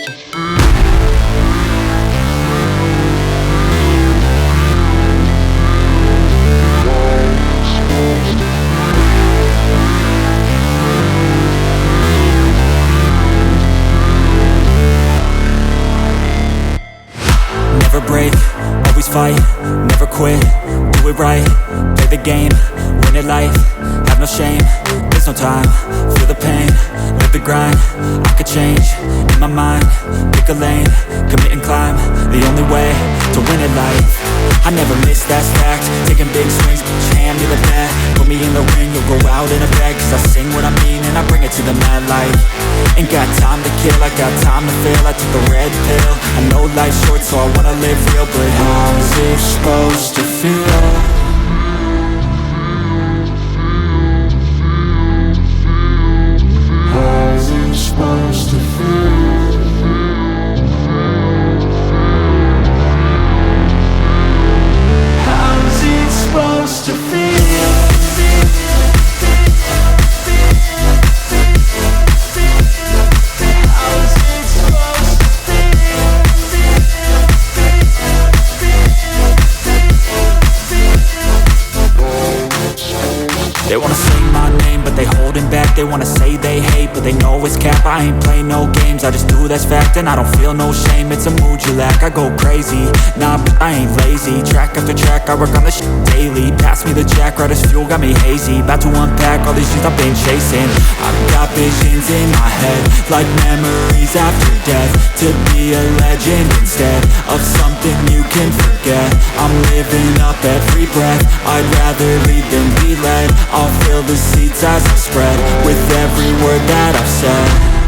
Never break, always fight, never quit, do it right, play the game, win it life, have no shame, there's no time, feel the pain, live the grind, I could change, in my mind, pick a lane, commit and climb, the only way to win it life. I never miss, that's fact, taking big swings, hand me the bat, put me in the ring, you'll go out in a bag, cause I sing what I mean and I bring it to the mad light. Ain't got time to kill, I got time to feel, I took the red pill, I know life's short so I wanna live real, but how's it supposed to feel? How's it supposed to feel? How's it supposed to feel? They wanna say my name, but they holding back. They wanna say they hate, but they know it's cap. I ain't play no games, I just do, that's fact. And I don't feel no shame, it's a mood you lack. I go crazy, nah, but I ain't lazy. Track after track, I work on this shit daily. Pass me the jack, right as fuel, got me hazy. About to unpack all these shit I've been chasing. I've got visions in my head, like memories after death. To be a legend instead of something you can forget. I'm living up every breath, I'd rather lead than be led. I'll fill the seats as I spread with every word that I've said.